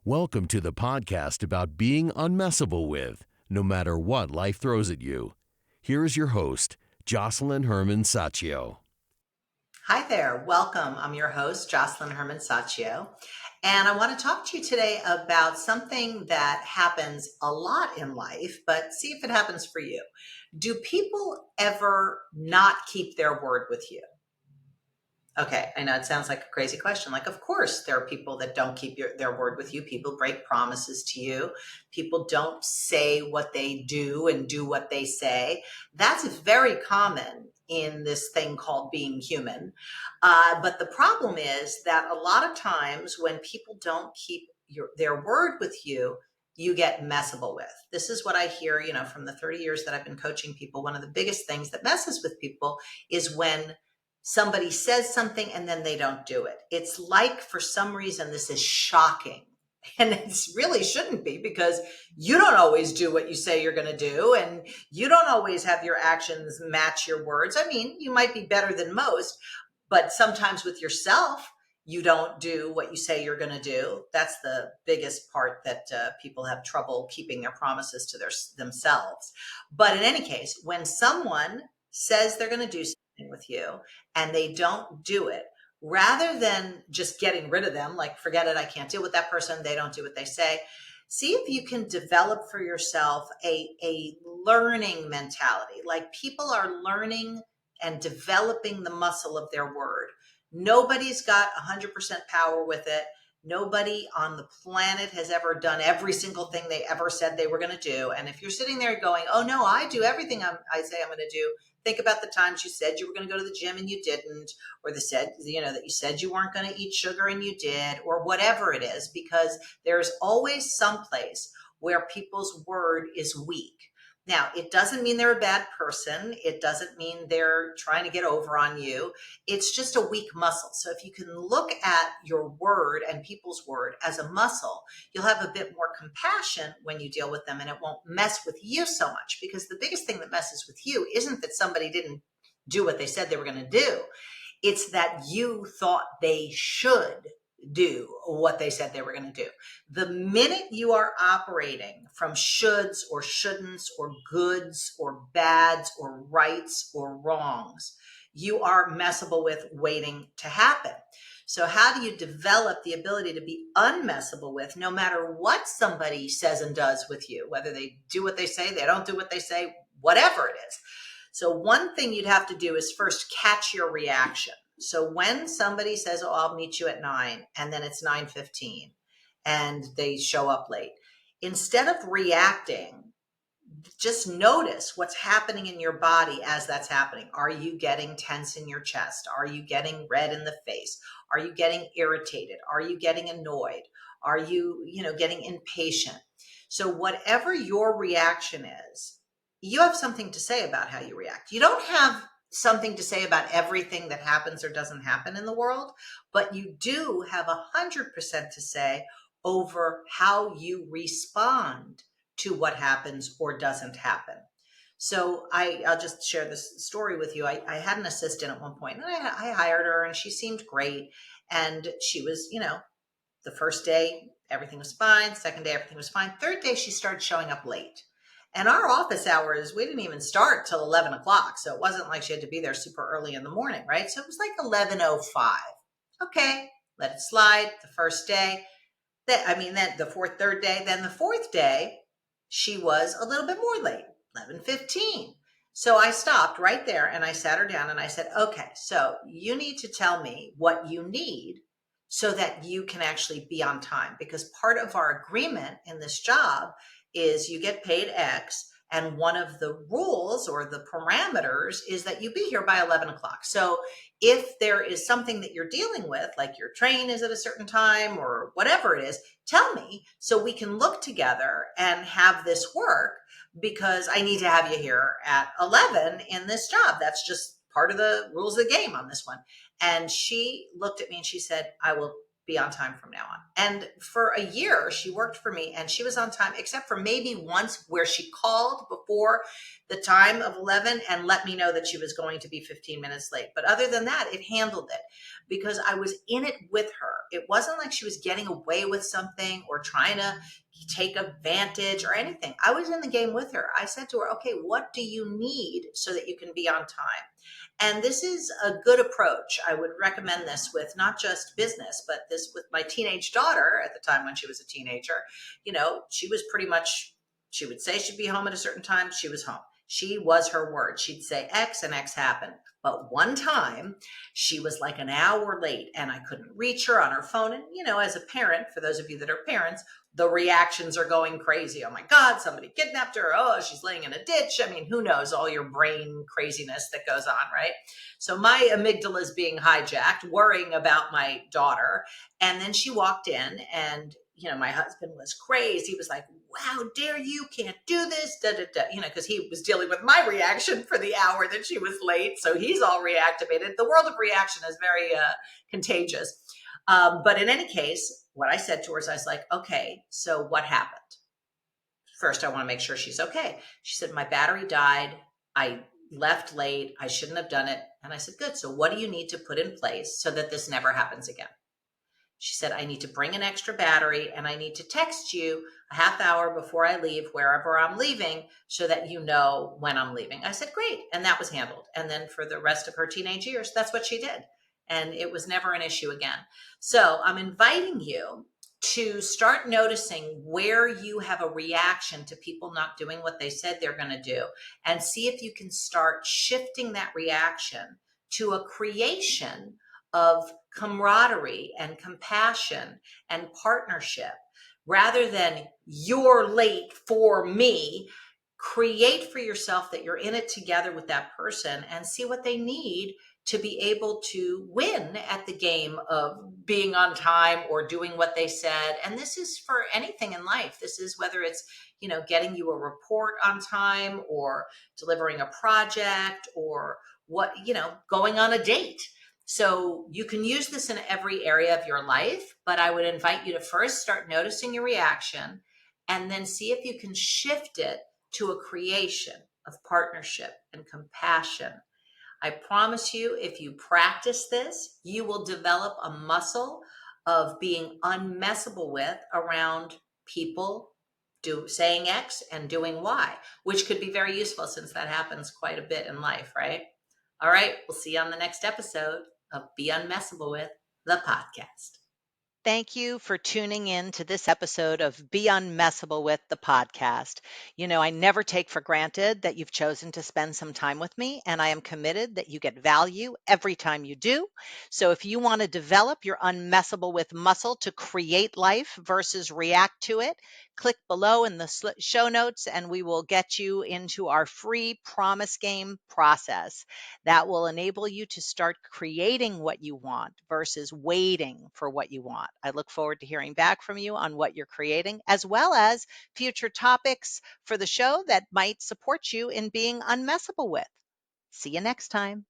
Welcome to the podcast about being unmessable with, no matter what life throws at you. Here is your host, Josselyne Herman-Saccio. Hi there. Welcome. I'm your host, Josselyne Herman-Saccio, and I want to talk to you today about something that happens a lot in life, but see if it happens for you. Do people ever not keep their word with you? Okay, I know it sounds like a crazy question. Like, of course, there are people that don't keep their word with you. People break promises to you. People don't say what they do and do what they say. That's very common in this thing called being human. But the problem is that a lot of times when people don't keep their word with you, you get messable with. This is what I hear, from the 30 years that I've been coaching people. One of the biggest things that messes with people is when somebody says something and then they don't do it. It's like, for some reason, this is shocking. And it really shouldn't be, because you don't always do what you say you're going to do. And you don't always have your actions match your words. I mean, you might be better than most, but sometimes with yourself, you don't do what you say you're going to do. That's the biggest part that people have trouble keeping their promises to themselves. But in any case, when someone says they're going to do something with you and they don't do it, rather than just getting rid of them, like, forget it, I can't deal with that person, they don't do what they say, see if you can develop for yourself a learning mentality. Like, people are learning and developing the muscle of their word. Nobody's got 100% power with it. Nobody on the planet has ever done every single thing they ever said they were going to do. And if you're sitting there going, oh no, I do everything I say I'm going to do, think about the times you said you were going to go to the gym and you didn't, or that you said you weren't going to eat sugar and you did, or whatever it is, because there's always some place where people's word is weak. Now, it doesn't mean they're a bad person. It doesn't mean they're trying to get over on you. It's just a weak muscle. So if you can look at your word and people's word as a muscle, you'll have a bit more compassion when you deal with them, and it won't mess with you so much. Because the biggest thing that messes with you isn't that somebody didn't do what they said they were going to do. It's that you thought they should do what they said they were going to do. The minute you are operating from shoulds or shouldn'ts or goods or bads or rights or wrongs, you are messable with, waiting to happen. So how do you develop the ability to be unmessable with, no matter what somebody says and does with you, whether they do what they say, they don't do what they say, whatever it is? So one thing you'd have to do is first catch your reaction. So when somebody says, oh, I'll meet you at 9, and then it's 9:15 and they show up late, instead of reacting, just notice what's happening in your body as that's happening. Are you getting tense in your chest? Are you getting red in the face? Are you getting irritated? Are you getting annoyed? Are you, getting impatient? So whatever your reaction is, you have something to say about how you react. You don't have something to say about everything that happens or doesn't happen in the world, but you do have 100% to say over how you respond to what happens or doesn't happen. So I'll just share this story with you. I had an assistant at one point, and I hired her, and she seemed great. And she was, the first day, everything was fine. Second day, everything was fine. Third day, she started showing up late. And our office hours, we didn't even start till 11 o'clock. So it wasn't like she had to be there super early in the morning, right? So it was like 11:05. Okay, let it slide. The first day, then the third day, then the fourth day, she was a little bit more late, 11:15. So I stopped right there and I sat her down and I said, okay, so you need to tell me what you need so that you can actually be on time. Because part of our agreement in this job is you get paid X, and one of the rules or the parameters is that you be here by 11 o'clock. So if there is something that you're dealing with, like your train is at a certain time or whatever it is, tell me so we can look together and have this work, because I need to have you here at 11 in this job. That's just part of the rules of the game on this one. And she looked at me and she said, I will be on time from now on. And for a year, she worked for me and she was on time, except for maybe once where she called before the time of 11 and let me know that she was going to be 15 minutes late. But other than that, it handled it because I was in it with her. It wasn't like she was getting away with something or trying to take advantage or anything. I was in the game with her. I said to her, okay, what do you need so that you can be on time? And this is a good approach. I would recommend this with not just business, but this with my teenage daughter at the time when she was a teenager. You know, she was pretty much, she would say she'd be home at a certain time. She was home. She was her word. She'd say X and X happened. But one time she was like an hour late and I couldn't reach her on her phone. And, you know, as a parent, for those of you that are parents, the reactions are going crazy. Oh my God, somebody kidnapped her. Oh, she's laying in a ditch. I mean, who knows all your brain craziness that goes on, right? So my amygdala is being hijacked, worrying about my daughter. And then she walked in and, you know, my husband was crazed. He was like, wow, dare you, can't do this, da, da, da. You know, because he was dealing with my reaction for the hour that she was late. So he's all reactivated. The world of reaction is very contagious. But in any case, what I said to her is I was like, okay, so what happened? First, I want to make sure she's okay. She said, my battery died. I left late. I shouldn't have done it. And I said, good. So what do you need to put in place so that this never happens again? She said, I need to bring an extra battery and I need to text you a half hour before I leave, wherever I'm leaving, so that you know when I'm leaving. I said, great. And that was handled. And then for the rest of her teenage years, that's what she did. And it was never an issue again. So I'm inviting you to start noticing where you have a reaction to people not doing what they said they're going to do, and see if you can start shifting that reaction to a creation of camaraderie and compassion and partnership. Rather than you're late for me, create for yourself that you're in it together with that person and see what they need to be able to win at the game of being on time or doing what they said. And this is for anything in life. This is whether it's, you know, getting you a report on time or delivering a project or what, you know, going on a date. So you can use this in every area of your life, but I would invite you to first start noticing your reaction and then see if you can shift it to a creation of partnership and compassion. I promise you, if you practice this, you will develop a muscle of being unmessable with around people saying X and doing Y, which could be very useful since that happens quite a bit in life, right? All right, we'll see you on the next episode of Be Unmessable With, the podcast. Thank you for tuning in to this episode of Be Unmessable With the podcast. You know, I never take for granted that you've chosen to spend some time with me, and I am committed that you get value every time you do. So if you want to develop your Unmessable With muscle to create life versus react to it, click below in the show notes and we will get you into our free promise game process that will enable you to start creating what you want versus waiting for what you want. I look forward to hearing back from you on what you're creating, as well as future topics for the show that might support you in being unmessable with. See you next time.